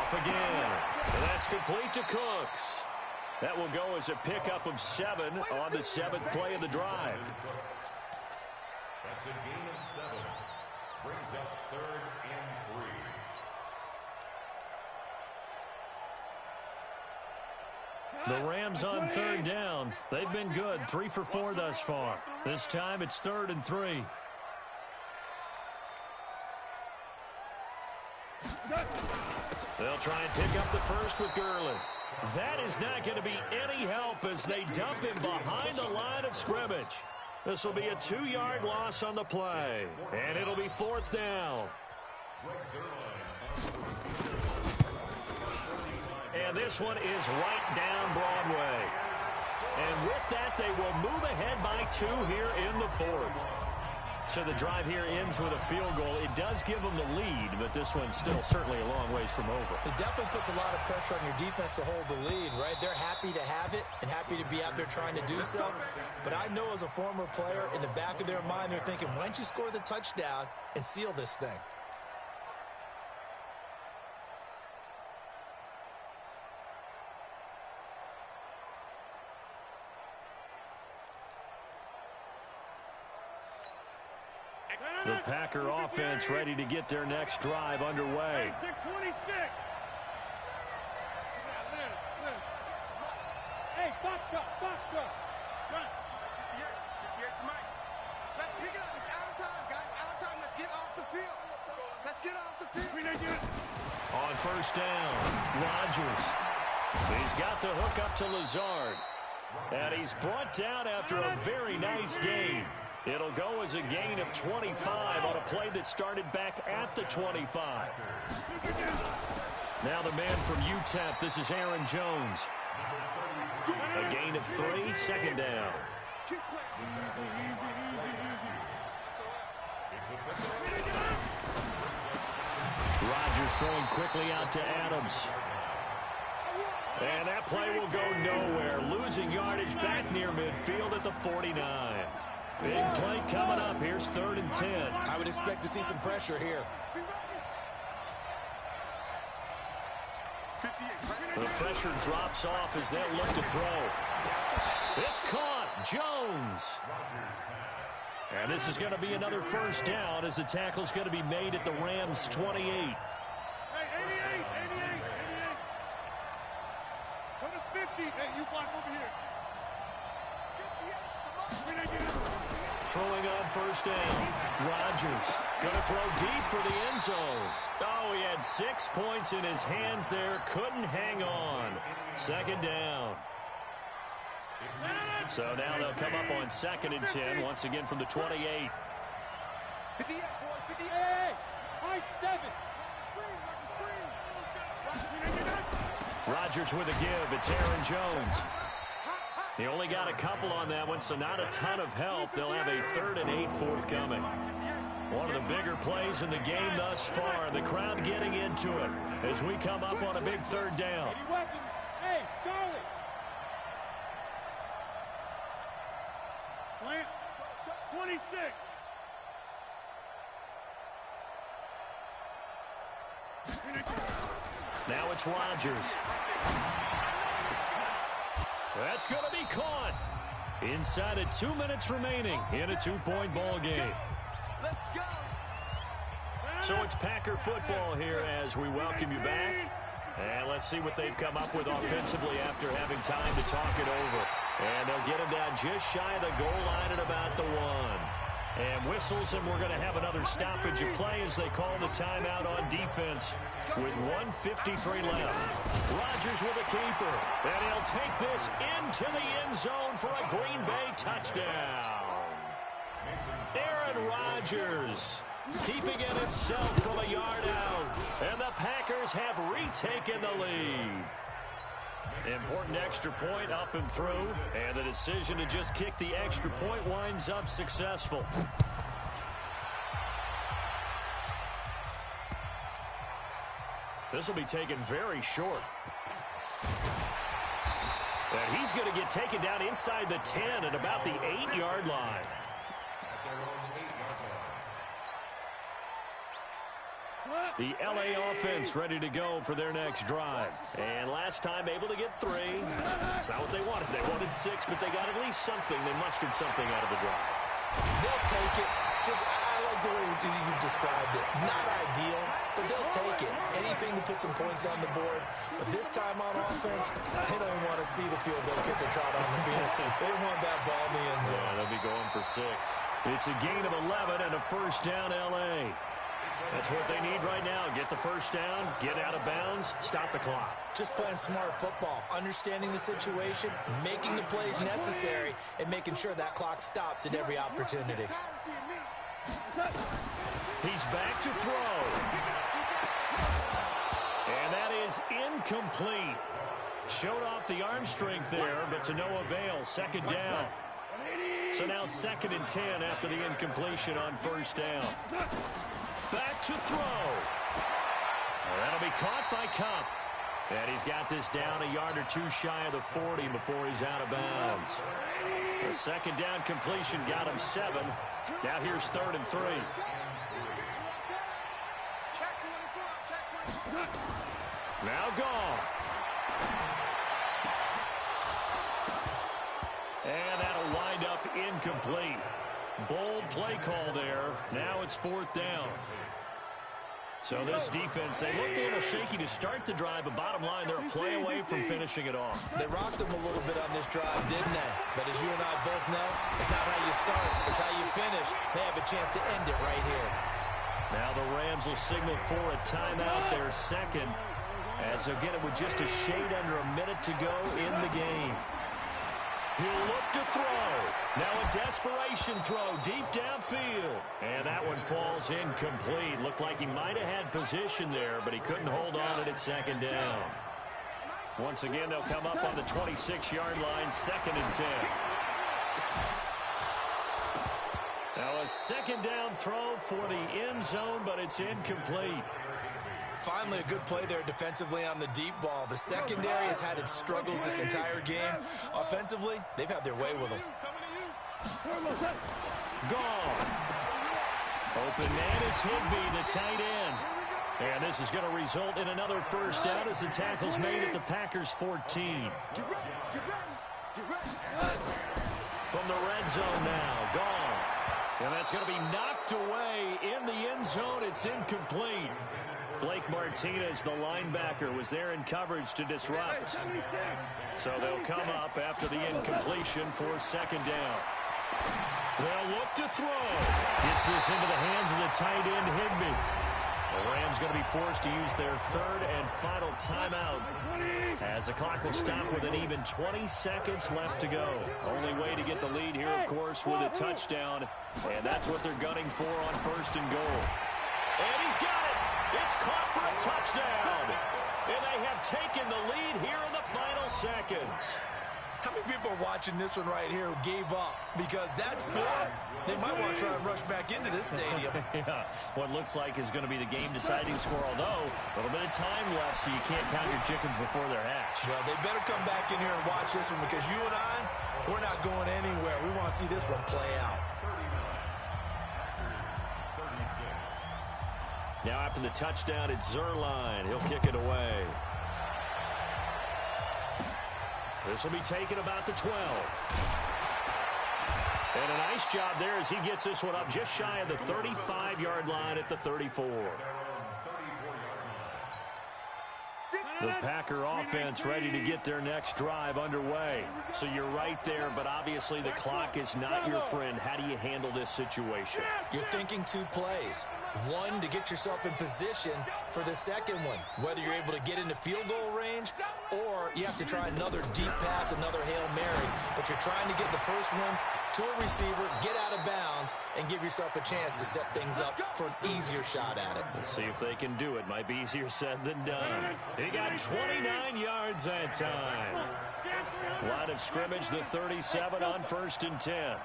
off again. And that's complete to Cooks. That will go as a pickup of 7 on the 7th play of the drive. That's a gain of 7. Brings up 3rd and 3. The Rams on 3rd down. They've been good, 3 for 4 thus far. This time it's 3rd and 3. They'll try and pick up the first with Gurley. That is not going to be any help as they dump him behind the line of scrimmage. This will be a 2-yard loss on the play, and it'll be 4th down. And this one is right down Broadway. And with that, they will move ahead by 2 here in the 4th. So the drive here ends with a field goal. It does give them the lead, but this one's still certainly a long ways from over. It definitely puts a lot of pressure on your defense to hold the lead, right? They're happy to have it and happy to be out there trying to do so. But I know as a former player, in the back of their mind, they're thinking, why don't you score the touchdown and seal this thing? The Packer offense ready to get their next drive underway. Hey, box truck. Run. Let's pick it up. It's out of time, guys. Out of time. Let's get off the field. On 1st down, Rodgers. He's got the hook up to Lazard. And he's brought down after a very nice gain. It'll go as a gain of 25 on a play that started back at the 25. Now the man from UTEP, this is Aaron Jones. A gain of 3, 2nd down. Rodgers throwing quickly out to Adams. And that play will go nowhere. Losing yardage back near midfield at the 49. Big play coming up. Here's 3rd and 10. I would expect to see some pressure here. The pressure drops off as they'll look to throw. It's caught. Jones. And this is going to be another 1st down as the tackle's going to be made at the Rams' 28. Hey, 88. Go to 50. Hey, you block over here. Throwing on 1st down. Rodgers going to throw deep for the end zone. Oh, he had 6 points in his hands there. Couldn't hang on. 2nd down. So now they'll come up on 2nd and 10, once again from the 28. 58, boy, 58. Hey, high 7. Rodgers with a give. It's Aaron Jones. He only got a couple on that one, so not a ton of help. They'll have a 3rd and 8 forthcoming. One of the bigger plays in the game thus far. The crowd getting into it as we come up on a big 3rd down. Hey, Charlie. Plant 26. Now it's Rodgers. That's going to be caught. Inside of 2 minutes remaining in a 2-point ball game. So it's Packer football here as we welcome you back. And let's see what they've come up with offensively after having time to talk it over. And they'll get him down just shy of the goal line at about the 1. And whistles, and we're going to have another stoppage of play as they call the timeout on defense with 1:53 left. Rodgers with a keeper, and he'll take this into the end zone for a Green Bay touchdown. Aaron Rodgers keeping it himself from a yard out, and the Packers have retaken the lead. Important extra point up and through, and the decision to just kick the extra point winds up successful. This will be taken very short. And he's going to get taken down inside the 10 at about the 8-yard line. The LA offense ready to go for their next drive. And last time able to get 3. That's not what they wanted. They wanted 6, but they got at least something. They mustered something out of the drive. They'll take it. I like the way you described it. Not ideal, but they'll take it. Anything to put some points on the board. But this time on offense, they don't even want to see the field goal kicker trot on the field. They want that ball in the end zone. Yeah, they'll be going for 6. It's a gain of 11 and a first down LA. That's what they need right now. Get the first down, get out of bounds, stop the clock. Just playing smart football, understanding the situation, making the plays necessary, and making sure that clock stops at every opportunity. He's back to throw. And that is incomplete. Showed off the arm strength there, but to no avail. Second down. So now 2nd and 10 after the incompletion on first down. Back to throw. That'll be caught by Kupp. And he's got this down a yard or 2 shy of the 40 before he's out of bounds. The second down completion got him 7. Now here's 3rd and 3. Now Goff. And that'll wind up incomplete. Bold play call there. Now it's 4th down. So this defense, they looked a little shaky to start the drive, but bottom line, they're a play away from finishing it off. They rocked them a little bit on this drive, didn't they? But as you and I both know, it's not how you start, it's how you finish. They have a chance to end it right here. Now the Rams will signal for a timeout, their second, as they'll get it with just a shade under a minute to go in the game. He'll look to throw. Now a desperation throw deep downfield. And that one falls incomplete. Looked like he might have had position there, but he couldn't hold on at 2nd down. Once again, they'll come up on the 26-yard line, 2nd and 10. Now a 2nd down throw for the end zone, but it's incomplete. Finally, a good play there defensively on the deep ball. The secondary has had its struggles this entire game. Offensively, they've had their way with them. Gone. Open man is Higbee, the tight end. And this is going to result in another first down as the tackle's made at the Packers' 14. From the red zone now, Goff. And that's going to be knocked away in the end zone. It's incomplete. Blake Martinez, the linebacker, was there in coverage to disrupt. So they'll come up after the incompletion for 2nd down. They'll look to throw. Gets this into the hands of the tight end, Higbee. The Rams going to be forced to use their 3rd and final timeout as the clock will stop with an even 20 seconds left to go. Only way to get the lead here, of course, with a touchdown. And that's what they're gunning for on 1st and goal. And he's got it. It's caught for a touchdown. And they have taken the lead here in the final seconds. How many people are watching this one right here who gave up? Because that score, they might want to try and rush back into this stadium. Yeah, what looks like is going to be the game-deciding score, although a little bit of time left, so you can't count your chickens before they're hatched. Well, they better come back in here and watch this one because you and I, we're not going anywhere. We want to see this one play out. Now after the touchdown, it's Zuerlein. He'll kick it away. This will be taken about the 12. And a nice job there as he gets this one up just shy of the 35-yard line at the 34. The Packer offense ready to get their next drive underway. So you're right there, but obviously the clock is not your friend. How do you handle this situation? You're thinking 2 plays. One, to get yourself in position for the second one, whether you're able to get into field goal range or you have to try another deep pass, another Hail Mary. But you're trying to get the first one to a receiver, get out of bounds, and give yourself a chance to set things up for an easier shot at it. We'll see if they can do it. Might be easier said than done. He got 29 yards that time. Line of scrimmage, the 37 on 1st and 10.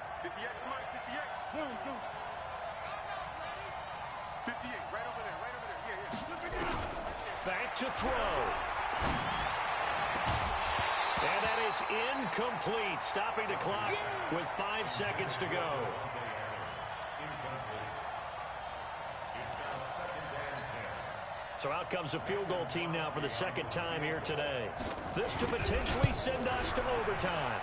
58, right over there, yeah. Back to throw. And that is incomplete, stopping the clock with 5 seconds to go. So out comes a field goal team now for the second time here today. This to potentially send us to overtime.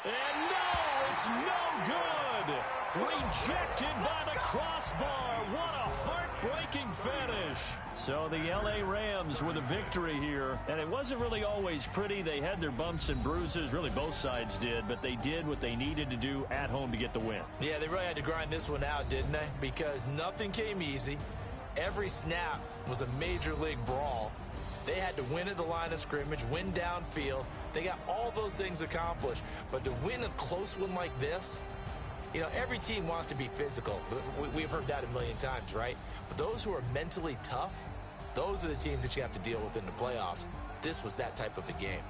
And no, it's no good. Rejected by the crossbar. What a heartbreaking finish. So the L.A. Rams with a victory here. And it wasn't really always pretty. They had their bumps and bruises. Really, both sides did. But they did what they needed to do at home to get the win. Yeah, they really had to grind this one out, didn't they? Because nothing came easy. Every snap was a major league brawl. They had to win at the line of scrimmage, win downfield. They got all those things accomplished. But to win a close one like this, you know, every team wants to be physical. We've heard that a million times, right? But those who are mentally tough, those are the teams that you have to deal with in the playoffs. This was that type of a game.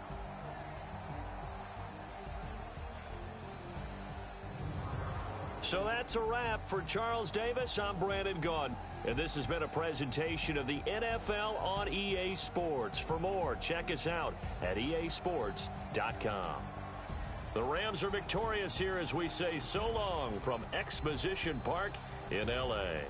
So that's a wrap for Charles Davis. I'm Brandon Gaudin. And this has been a presentation of the NFL on EA Sports. For more, check us out at easports.com. The Rams are victorious here as we say so long from Exposition Park in L.A.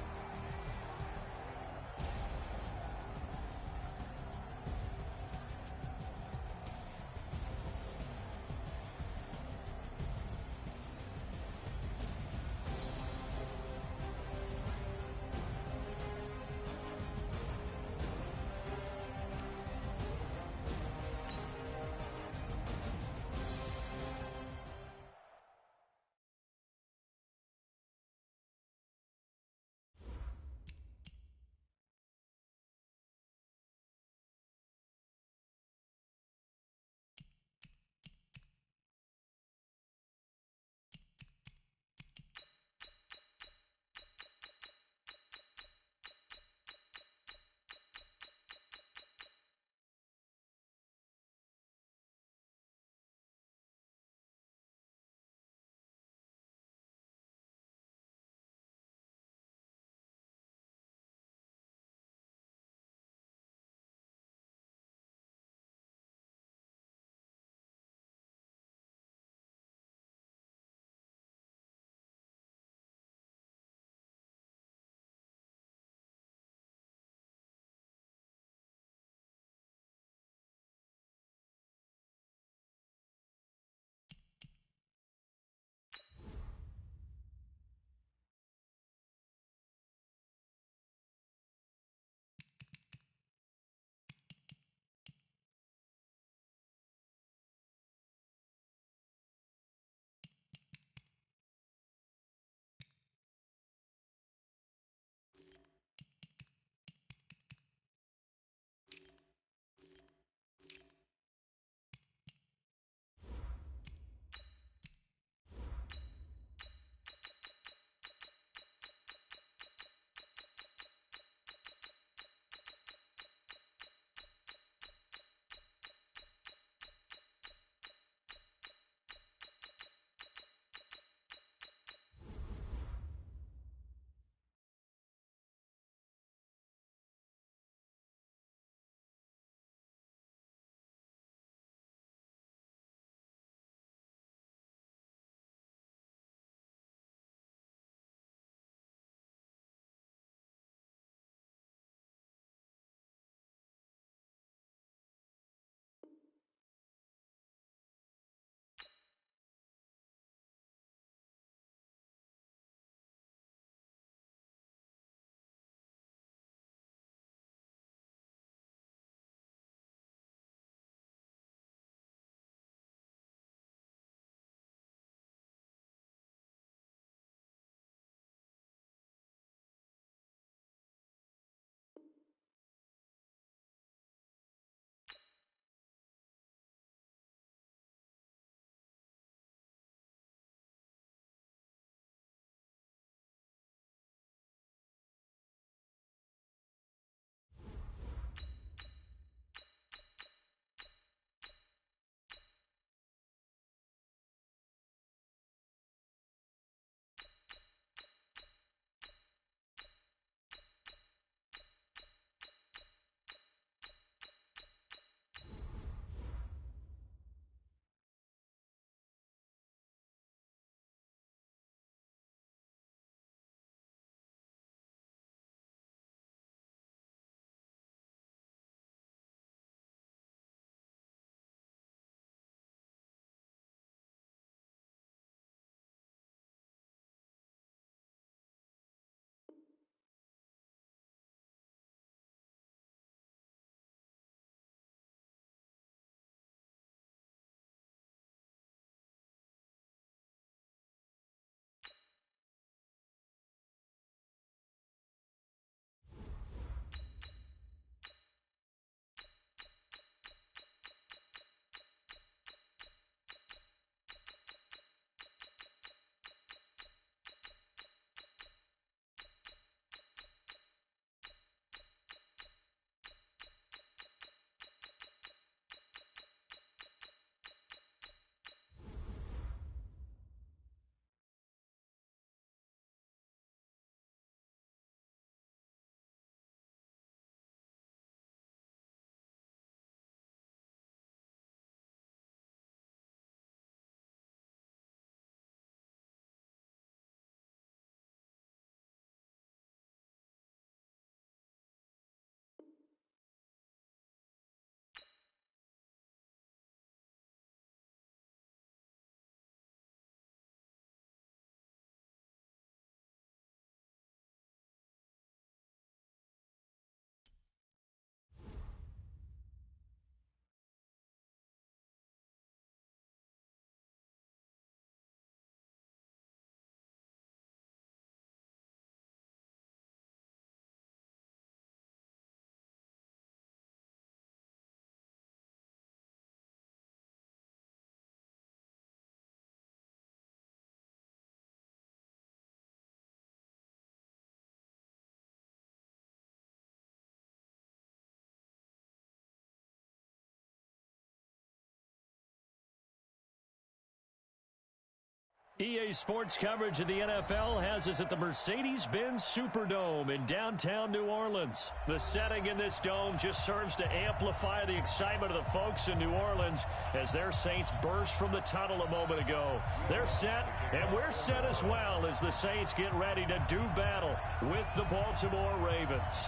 EA Sports coverage of the NFL has us at the Mercedes-Benz Superdome in downtown New Orleans. The setting in this dome just serves to amplify the excitement of the folks in New Orleans as their Saints burst from the tunnel a moment ago. They're set, and we're set as well as the Saints get ready to do battle with the Baltimore Ravens.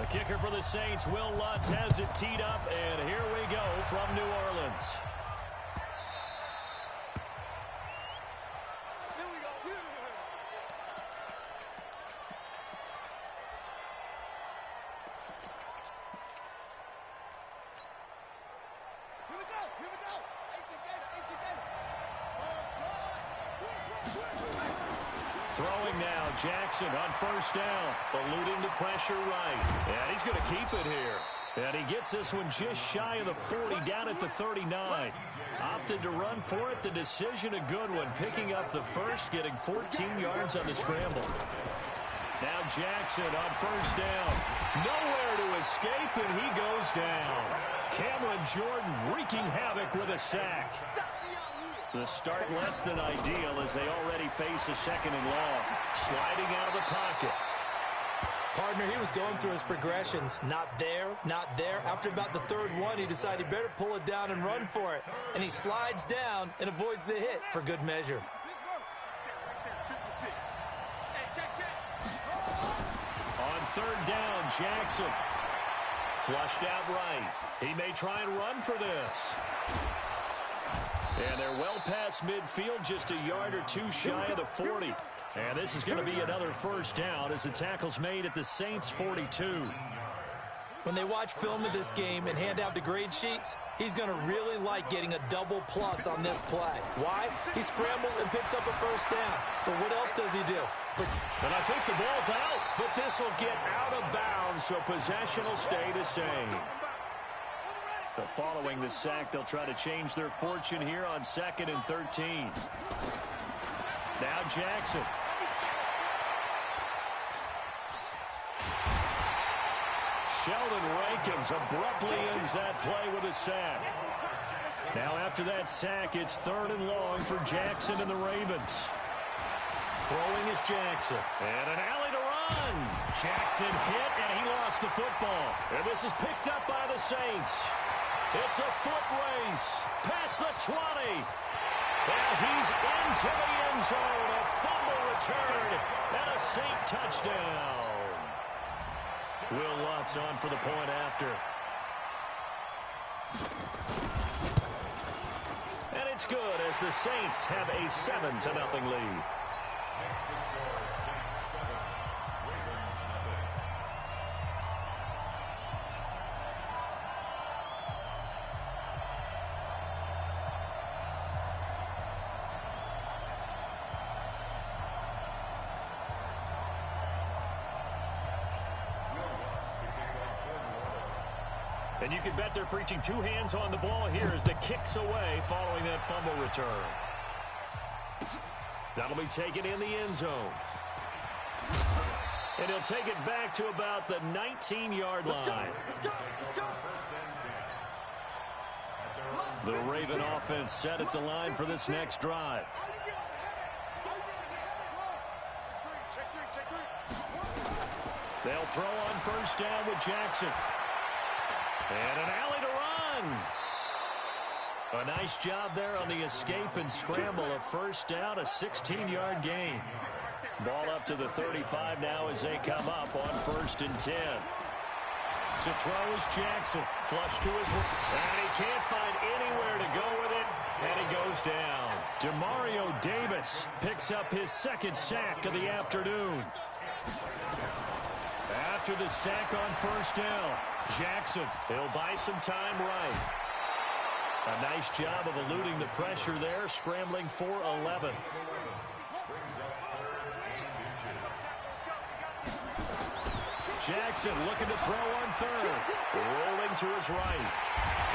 The kicker for the Saints, Will Lutz, has it teed up, and here we go from New Orleans. Throwing now, Jackson on first down, eluding the pressure right. And he's going to keep it here. And he gets this one just shy of the 40, down at the 39. Opted to run for it. The decision a good one, picking up the first, getting 14 yards on the scramble. Now Jackson on first down. Nowhere to escape, and he goes down. Cameron Jordan wreaking havoc with a sack. The start less than ideal as they already face a second and long. Sliding out of the pocket. Partner, he was going through his progressions. Not there, not there. After about the third one, he decided he better pull it down and run for it. And he slides down and avoids the hit for good measure. On third down, Jackson. Flushed out right. He may try and run for this. And they're well past midfield, just a yard or two shy of the 40. And this is going to be another first down as the tackle's made at the Saints' 42. When they watch film of this game and hand out the grade sheets, he's going to really like getting a double plus on this play. Why? He scrambles and picks up a first down. But what else does he do? And I think the ball's out, but this will get out of bounds, so possession will stay the same. Following the sack, they'll try to change their fortune here on 2nd and 13. Now Jackson. Sheldon Rankins abruptly ends that play with a sack. Now after that sack, it's 3rd and long for Jackson and the Ravens. Throwing is Jackson. And an alley to run. Jackson hit, and he lost the football. And this is picked up by the Saints. It's a foot race past the 20. And he's into the end zone. A fumble return and a Saint touchdown. Will Lutz on for the point after. And it's good as the Saints have a 7-0 lead. And you can bet they're preaching two hands on the ball here as the kick's away following that fumble return. That'll be taken in the end zone. And he'll take it back to about the 19-yard line. The Raven offense set at the line for this next drive. They'll throw on first down with Jackson. And an alley to run. A nice job there on the escape and scramble. A first down, a 16-yard gain. Ball up to the 35 now as they come up on 1st and 10. To throw is Jackson. Flush to his right. And he can't find anywhere to go with it. And he goes down. Demario Davis picks up his 2nd sack of the afternoon. After the sack on first down, Jackson, he'll buy some time right. A nice job of eluding the pressure there, scrambling for 11. Jackson looking to throw on 3rd. Rolling to his right.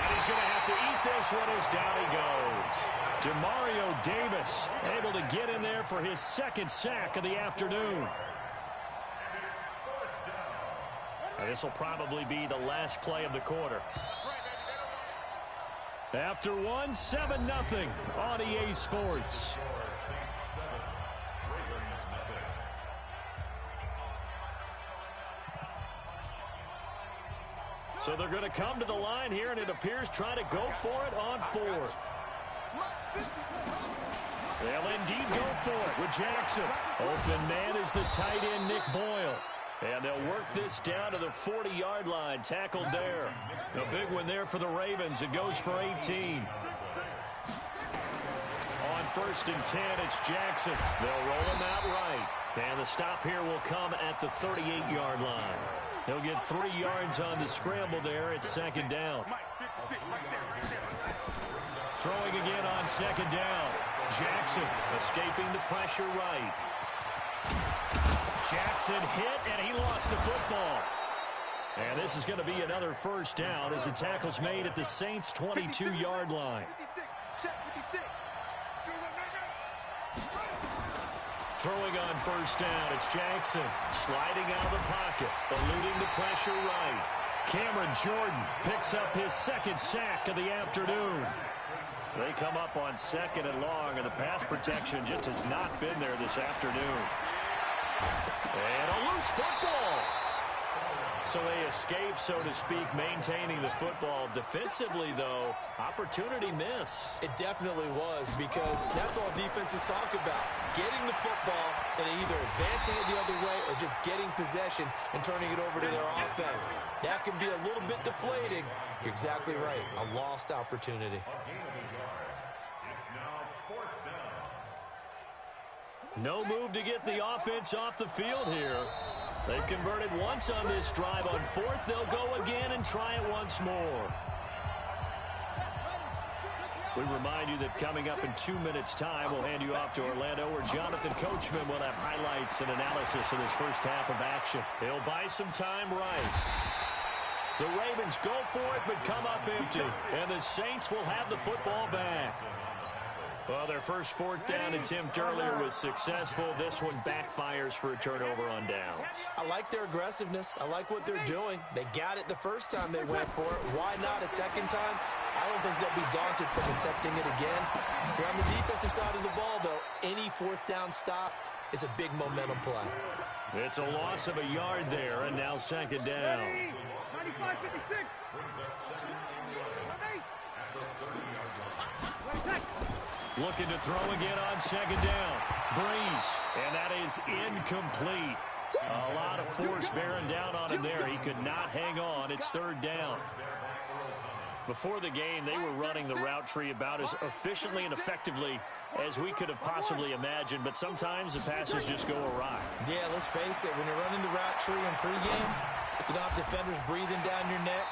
And he's going to have to eat this one as down he goes. Demario Davis able to get in there for his 2nd sack of the afternoon. This will probably be the last play of the quarter. After one, 7-0 on EA Sports. So they're going to come to the line here, and it appears trying to go for it on fourth. They'll indeed go for it with Jackson. Open man is the tight end, Nick Boyle. And they'll work this down to the 40-yard line. Tackled there. A big one there for the Ravens. It goes for 18. On 1st and 10, it's Jackson. They'll roll him out right. And the stop here will come at the 38-yard line. He'll get 3 yards on the scramble there. It's 2nd down. Throwing again on 2nd down. Jackson escaping the pressure right. Jackson hit, and he lost the football. And this is going to be another 1st down as the tackle's made at the Saints' 22-yard line. Throwing on 1st down, it's Jackson. Sliding out of the pocket, eluding the pressure right. Cameron Jordan picks up his 2nd sack of the afternoon. They come up on 2nd and long, and the pass protection just has not been there this afternoon. And a loose football. So they escape, so to speak, maintaining the football. Defensively, though, opportunity miss. It definitely was, because that's all defenses talk about. Getting the football and either advancing it the other way or just getting possession and turning it over to their offense. That can be a little bit deflating. You're exactly right. A lost opportunity. No move to get the offense off the field here. They've converted once on this drive. On 4th, they'll go again and try it once more. We remind you that coming up in 2 minutes' time, we'll hand you off to Orlando, where Jonathan Coachman will have highlights and analysis of this first half of action. He'll buy some time right. The Ravens go for it, but come up empty. And the Saints will have the football back. Well, their first 4th down attempt earlier was successful. This one backfires for a turnover on downs. I like their aggressiveness. I like what they're doing. They got it the first time they went for it. Why not a second time? I don't think they'll be daunted from attempting it again. If you're on the defensive side of the ball, though, any 4th down stop is a big momentum play. It's a loss of a yard there, and now 2nd down. 95-56. Looking to throw again on 2nd down. Breeze, and that is incomplete. A lot of force bearing down on him there. He could not hang on. It's 3rd down. Before the game, they were running the route tree about as efficiently and effectively as we could have possibly imagined, but sometimes the passes just go awry. Yeah, let's face it, when you're running the route tree in pregame, you don't have defenders breathing down your neck.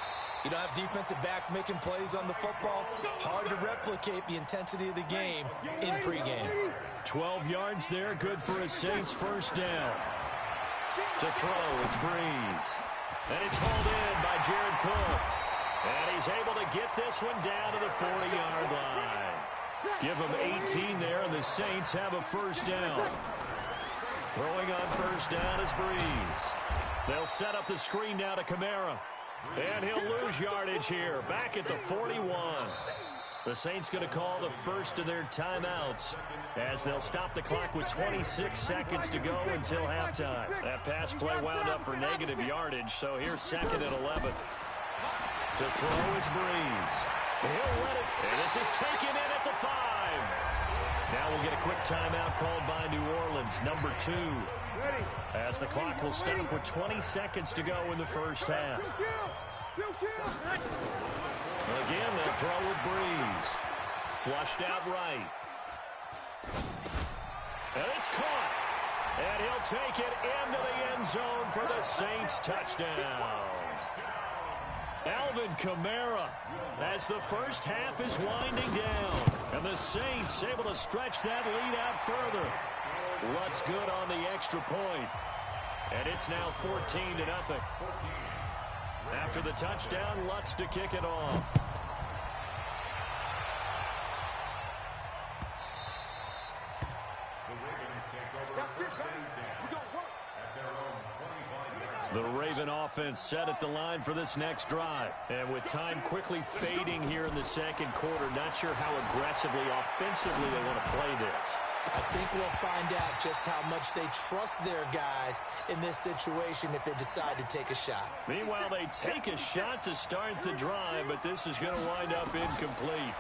You don't have defensive backs making plays on the football. Hard to replicate the intensity of the game in pregame. 12 yards there, good for a Saints 1st down. To throw, it's Breeze. And it's hauled in by Jared Cook. And he's able to get this one down to the 40-yard line. Give them 18 there, and the Saints have a 1st down. Throwing on 1st down is Breeze. They'll set up the screen now to Kamara. And he'll lose yardage here, back at the 41. The Saints going to call the first of their timeouts as they'll stop the clock with 26 seconds to go until halftime. That pass play wound up for negative yardage, so here's 2nd and 11. To throw is Breeze. He'll let it, and this is taken in at the 5. Now we'll get a quick timeout called by New Orleans, number 2. As the clock will stop with 20 seconds to go in the first half. Again, they'll throw with Breeze. Flushed out right. And it's caught. And he'll take it into the end zone for the Saints touchdown. Alvin Kamara, as the first half is winding down. And the Saints able to stretch that lead out further. Lutz good on the extra point. And it's now 14-0. After the touchdown, Lutz to kick it off. The Raven offense set at the line for this next drive. And with time quickly fading here in the second quarter, not sure how aggressively, offensively they want to play this. I think we'll find out just how much they trust their guys in this situation if they decide to take a shot. Meanwhile, they take a shot to start the drive, but this is going to wind up incomplete.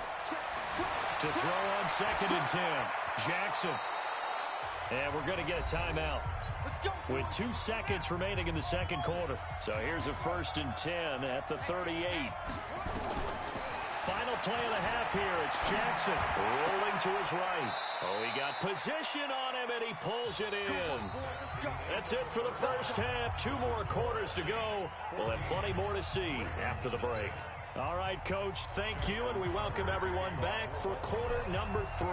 To throw on 2nd and 10, Jackson. And we're going to get a timeout with 2 seconds remaining in the second quarter. So here's a 1st and 10 at the 38. Final play of the half here. It's Jackson rolling to his right. Oh, he got position on him, and he pulls it in. That's it for the first half. 2 more quarters to go. We'll have plenty more to see after the break. All right, Coach, thank you, and we welcome everyone back for quarter number 3.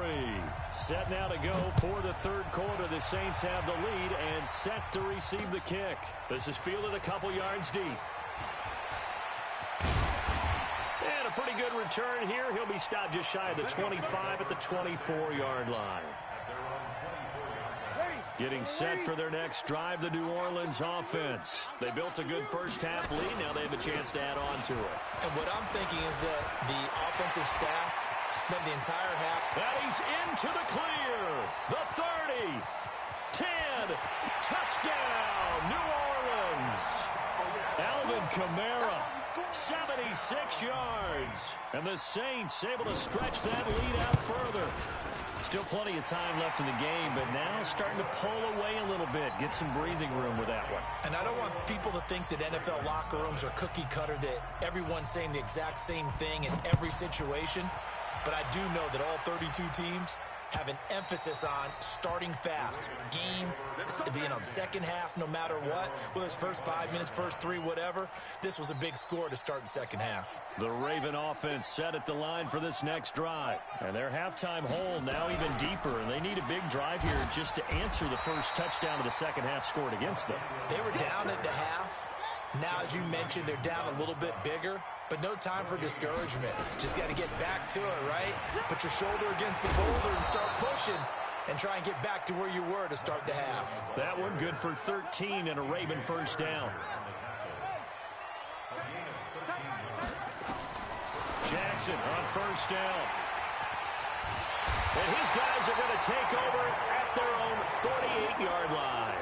Set now to go for the third quarter. The Saints have the lead and set to receive the kick. This is fielded a couple yards deep. And a pretty good return here. He'll be stopped just shy of the 25 at the 24-yard line. Getting set for their next drive, the New Orleans offense. They built a good first half lead. Now they have a chance to add on to it. And what I'm thinking is that the offensive staff spent the entire half. That he's into the clear. The 30. 10. Touchdown, New Orleans. Alvin Kamara, 76 yards. And the Saints able to stretch that lead out further. Still plenty of time left in the game, but now starting to pull away a little bit. Get some breathing room with that one. And I don't want people to think that NFL locker rooms are cookie cutter, that everyone's saying the exact same thing in every situation. But I do know that all 32 teams have an emphasis on starting fast. Game, being on the second half no matter what. Whether it's first 5 minutes, first 3, whatever. This was a big score to start the second half. The Raven offense set at the line for this next drive. And their halftime hole now even deeper. And they need a big drive here just to answer the first touchdown of the second half scored against them. They were down at the half. Now, as you mentioned, they're down a little bit bigger. But no time for discouragement. Just got to get back to it, right? Put your shoulder against the boulder and start pushing. And try and get back to where you were to start the half. That one good for 13 and a Raven first down. Jackson on first down. And his guys are going to take over at their own 48-yard line.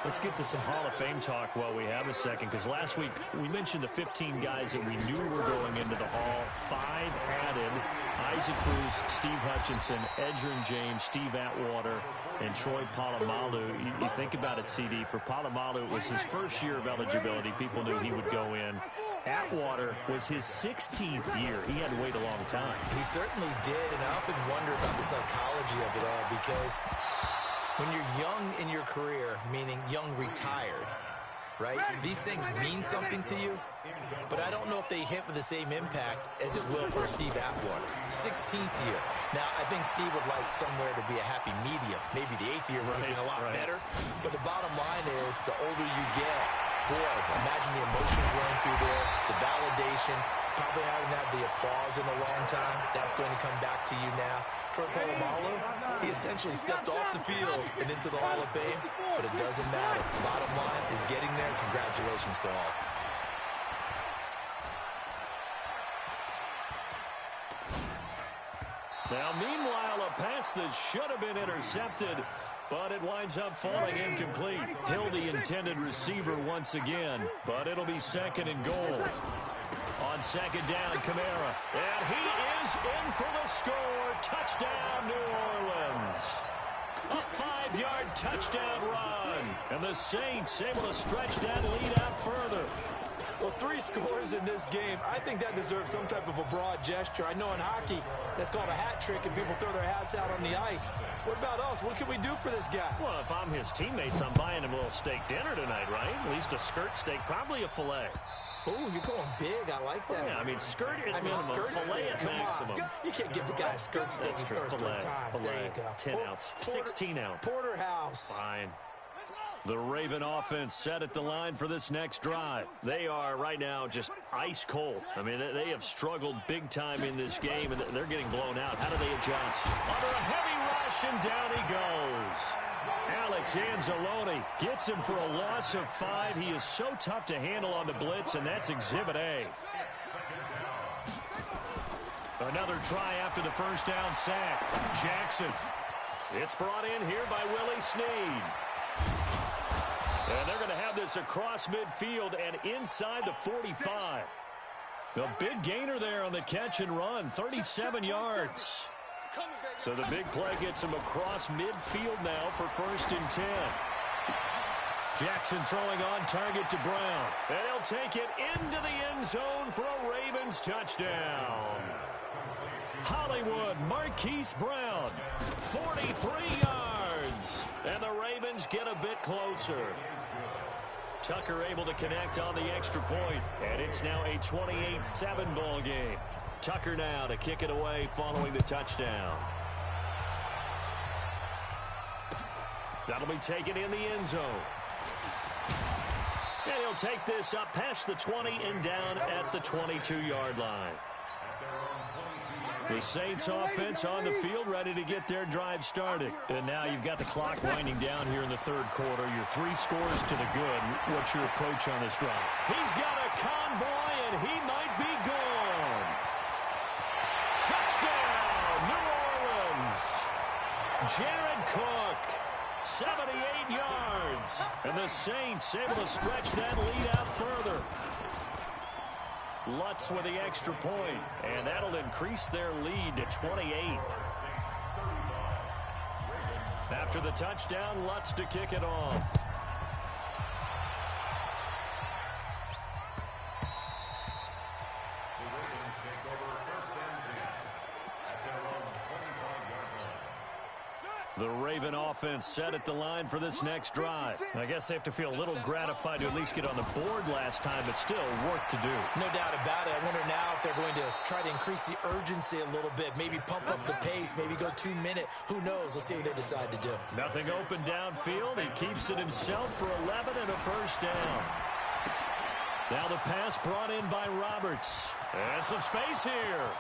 Let's get to some Hall of Fame talk while we have a second, because last week we mentioned the 15 guys that we knew were going into the Hall. 5 added: Isaac Bruce, Steve Hutchinson, Edgerrin James, Steve Atwater, and Troy Polamalu. You think about it, CD. For Polamalu, it was his first year of eligibility. People knew he would go in. Atwater was his 16th year. He had to wait a long time. He certainly did, and I often wonder about the psychology of it all, because when you're young in your career, meaning young retired, right, these things mean something to you, but I don't know if they hit with the same impact as it will for Steve Atwater. 16th year. Now, I think Steve would like somewhere to be a happy medium. Maybe the 8th year would have been a lot better, but the bottom line is the older you get, boy, imagine the emotions running through there, the validation, probably haven't had the applause in a long time. That's going to come back to you now. Troy Polamalu, he essentially stepped off the field and into the Hall of Fame, but it doesn't matter. Bottom line is getting there. Congratulations to all. Now, meanwhile, a pass that should have been intercepted, but it winds up falling incomplete. Hill, the intended receiver once again, but it'll be 2nd and goal. On 2nd down, Kamara. And he is in for the score. Touchdown, New Orleans. A 5-yard touchdown run. And the Saints able to stretch that lead out further. Well, 3 scores in this game. I think that deserves some type of a broad gesture. I know in hockey, that's called a hat trick, and people throw their hats out on the ice. What about us? What can we do for this guy? Well, if I'm his teammates, I'm buying him a little steak dinner tonight, right? At least a skirt steak, probably a filet. Oh, you're going big. I like that. Yeah, I mean, skirt at minimum, skirt filet at maximum. You can't give the guy a skirt steak. He's first 3 times. There you go. 10 ounce, 16 ounce. Porterhouse. Fine. The Raven offense set at the line for this next drive. They are right now just ice cold. I mean, they have struggled big time in this game, and they're getting blown out. How do they adjust? Under a heavy rush, and down he goes. Alex Anzalone gets him for a loss of 5. He is so tough to handle on the blitz, and that's Exhibit A. Another try after the first down sack. Jackson. It's brought in here by Willie Snead. And they're going to have this across midfield and inside the 45. A big gainer there on the catch and run, 37 yards. So the big play gets him across midfield now for 1st and 10. Jackson throwing on target to Brown. And he'll take it into the end zone for a Ravens touchdown. Hollywood Marquise Brown, 43 yards. And the Ravens get a bit closer. Tucker able to connect on the extra point, and it's now a 28-7 ball game. Tucker now to kick it away following the touchdown. That'll be taken in the end zone. And he'll take this up past the 20 and down at the 22-yard line. The Saints offense on the field, ready to get their drive started. And now you've got the clock winding down here in the third quarter. Your 3 scores to the good. What's your approach on this drive? He's got a convoy, and he might be gone. Touchdown, New Orleans. Jared Cook, 78 yards. And the Saints able to stretch that lead out further. Lutz with the extra point, and that'll increase their lead to 28. After the touchdown, Lutz to kick it off. The Raven offense set at the line for this next drive. I guess they have to feel a little gratified to at least get on the board last time, but still work to do. No doubt about it. I wonder now if they're going to try to increase the urgency a little bit, maybe pump up the pace, maybe go 2-minute. Who knows? Let's see what they decide to do. Nothing open downfield. He keeps it himself for 11 and a first down. Now the pass brought in by Roberts. And some space here.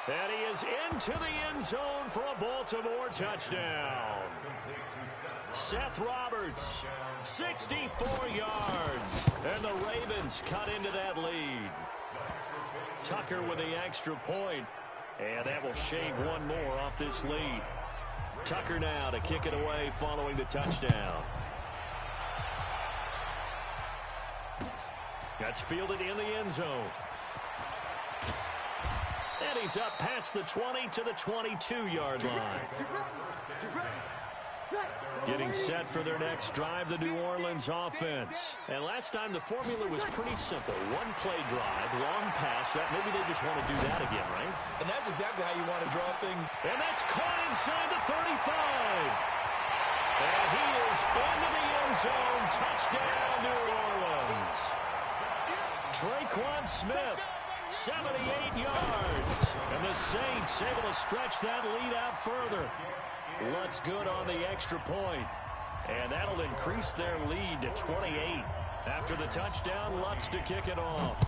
And he is into the end zone for a Baltimore touchdown. Seth Roberts, 64 yards. And the Ravens cut into that lead. Tucker with the extra point. And that will shave one more off this lead. Tucker now to kick it away following the touchdown. That's fielded in the end zone. And he's up past the 20 to the 22-yard line. Getting set for their next drive, the New Orleans offense. And last time the formula was pretty simple. One-play drive, long pass. Maybe they just want to do that again, right? And that's exactly how you want to draw things. And that's caught inside the 35. And he is into the end zone. Touchdown, New Orleans. Traquan Smith, 78 yards. And the Saints able to stretch that lead out further. Lutz good on the extra point. And that'll increase their lead to 28. After the touchdown, Lutz to kick it off.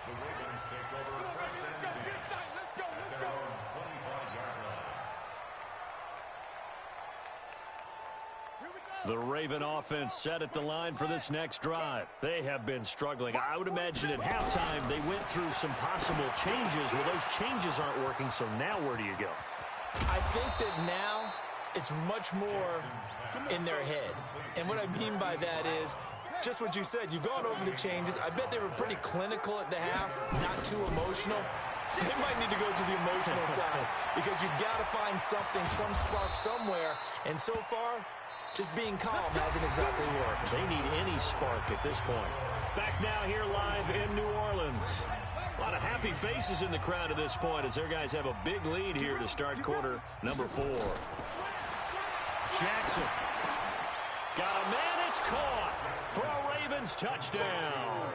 The Ravens take over first and 10 at their own 25-yard line. The Raven offense set at the line for this next drive. They have been struggling. I would imagine at halftime they went through some possible changes. Well, those changes aren't working, so now where do you go? I think that now it's much more in their head. And what I mean by that is just what you said. You've gone over the changes. I bet they were pretty clinical at the half, not too emotional. They might need to go to the emotional side because you've got to find something, some spark somewhere. And so far, just being calm hasn't exactly worked. They need any spark at this point. Back now here live in New Orleans. A lot of happy faces in the crowd at this point as their guys have a big lead here to start quarter number 4. Jackson. Got a man, it's caught for a Ravens touchdown.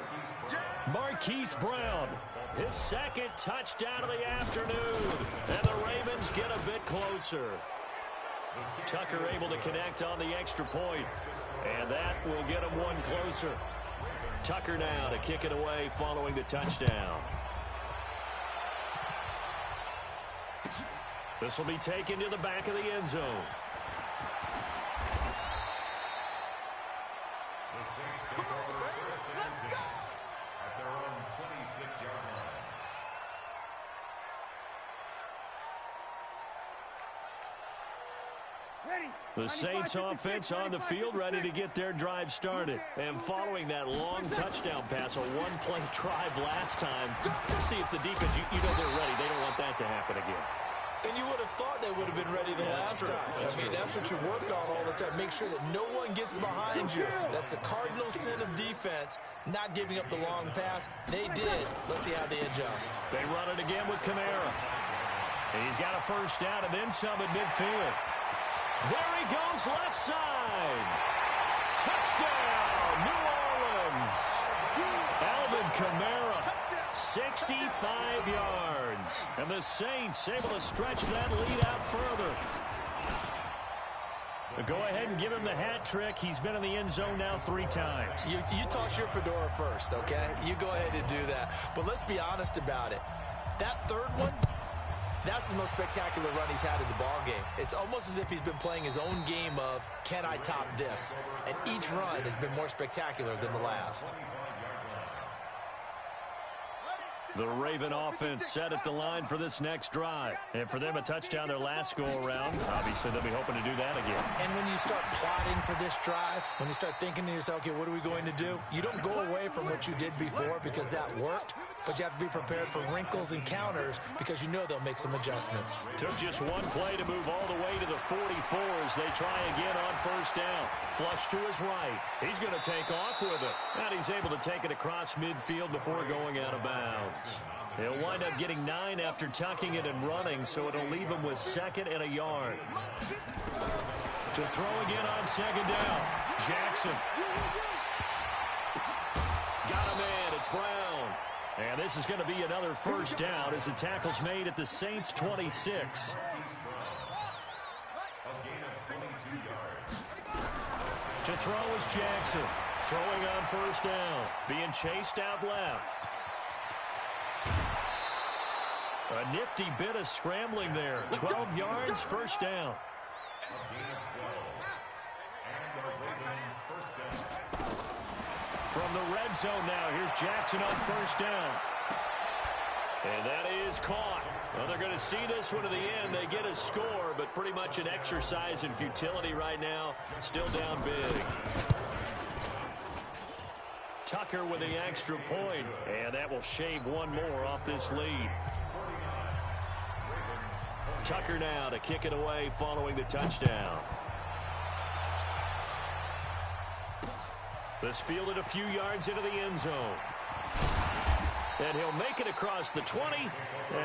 Marquise Brown, his second touchdown of the afternoon. And the Ravens get a bit closer. Tucker able to connect on the extra point, and that will get him one closer. Tucker now to kick it away following the touchdown. This will be taken to the back of the end zone. The Saints take over first and 10 The Saints offense on the field, ready to get their drive started. And following that long touchdown pass, a one-play drive last time, see if the defense, you know they're ready. They don't want that to happen again. And you would have thought they would have been ready the last time. That's what you work on all the time. Make sure that no one gets behind you. That's the cardinal sin of defense, not giving up the long pass. They did. Let's see how they adjust. They run it again with Kamara. He's got a first down and then some at midfield. There he goes, left side. Touchdown, New Orleans. Alvin Kamara, 65 yards. And the Saints able to stretch that lead out further. Go ahead and give him the hat trick. He's been in the end zone now 3 times. You toss your fedora first, okay? You go ahead and do that. But let's be honest about it. That third one, that's the most spectacular run he's had in the ballgame. It's almost as if he's been playing his own game of, can I top this? And each run has been more spectacular than the last. The Raven offense set at the line for this next drive. And for them, a touchdown their last go-around. Obviously, they'll be hoping to do that again. And when you start plotting for this drive, when you start thinking to yourself, okay, what are we going to do? You don't go away from what you did before because that worked, but you have to be prepared for wrinkles and counters because you know they'll make some adjustments. Took just one play to move all the way to the 44 as they try again on first down. Flush to his right. He's going to take off with it. And he's able to take it across midfield before going out of bounds. He'll wind up getting 9 after tucking it and running, so it'll leave him with 2nd and a yard. To throw again on 2nd down. Jackson. Got a man. It's Brown. And this is going to be another first down as the tackle's made at the Saints' 26. To throw is Jackson. Throwing on first down. Being chased out left. A nifty bit of scrambling there. 12 yards, first down. From the red zone now, here's Jackson on first down. And that is caught. Well, they're going to see this one to the end. They get a score, but pretty much an exercise in futility right now. Still down big. Tucker with the extra point, and that will shave one more off this lead. Tucker now to kick it away following the touchdown. This fielded a few yards into the end zone. And he'll make it across the 20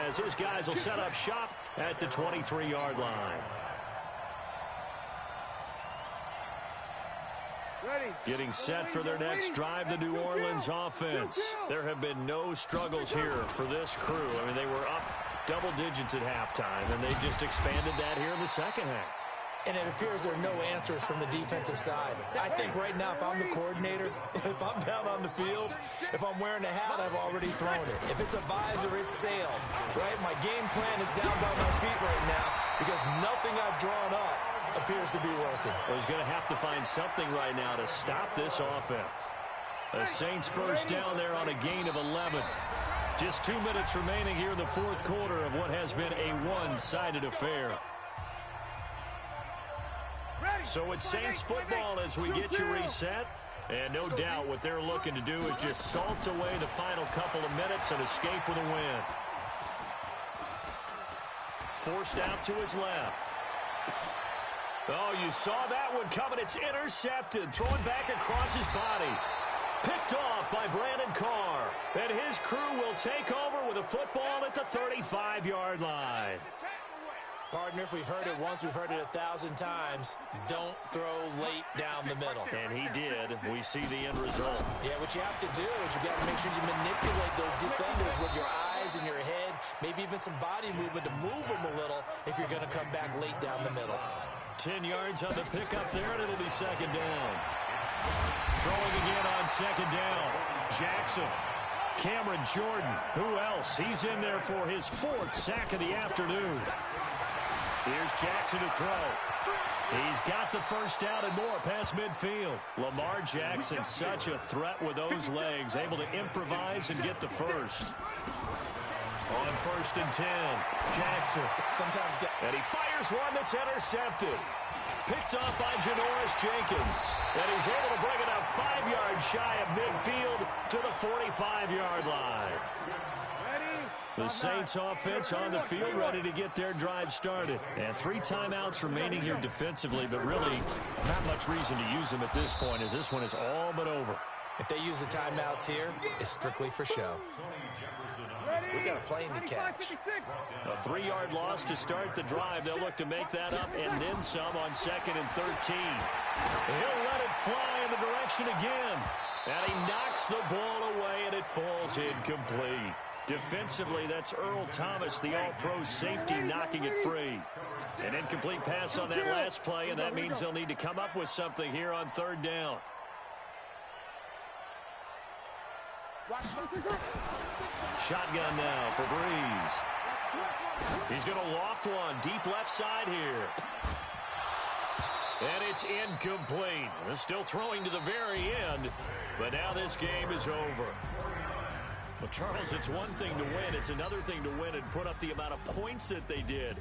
as his guys will set up shop at the 23-yard line. Getting set for their next drive, the New Orleans offense. There have been no struggles here for this crew. I mean, they were up double digits at halftime, and they just expanded that here in the second half. And it appears there are no answers from the defensive side. I think right now, if I'm the coordinator, if I'm down on the field, if I'm wearing a hat, I've already thrown it. If it's a visor, it's sailed, right? My game plan is down by my feet right now because nothing I've drawn up appears to be working. Well, he's going to have to find something right now to stop this offense. The Saints first down there on a gain of 11. Just 2 minutes remaining here in the fourth quarter of what has been a one-sided affair. So it's Saints football as we get you reset. And no doubt what they're looking to do is just salt away the final couple of minutes and escape with a win. Forced out to his left. Oh, you saw that one coming. It's intercepted. Thrown back across his body. Picked off by Brandon Carr. And his crew will take over with a football at the 35-yard line. Partner, if we've heard it once, we've heard it 1,000 times. Don't throw late down the middle. And he did. We see the end result. Yeah, what you have to do is you got to make sure you manipulate those defenders with your eyes and your head, maybe even some body movement to move them a little if you're going to come back late down the middle. 10 yards on the pickup there, and it'll be second down. Throwing again on second down. Jackson. Cameron Jordan. Who else? He's in there for his 4th sack of the afternoon. Here's Jackson to throw. He's got the first down and more past midfield. Lamar Jackson, such a threat with those legs, able to improvise and get the first. On 1st and 10, Jackson. Sometimes and he fires one that's intercepted. picked off by Janoris Jenkins. And he's able to bring it up 5 yards shy of midfield to the 45-yard line. The Saints offense on the field ready to get their drive started. And 3 timeouts remaining here defensively, but really not much reason to use them at this point as this one is all but over. If they use the timeouts here, it's strictly for show. We got a plane to catch. A 3-yard loss to start the drive. They'll look to make that up and then some on 2nd and 13. He'll let it fly in the direction again. And he knocks the ball away, and it falls incomplete. Defensively, that's Earl Thomas, the all-pro safety, knocking it free. An incomplete pass on that last play, and that means they'll need to come up with something here on 3rd down. Shotgun now for Breeze. He's going to loft one deep left side here. And it's incomplete. They're still throwing to the very end, but now this game is over. Well, Charles, it's one thing to win. It's another thing to win and put up the amount of points that they did.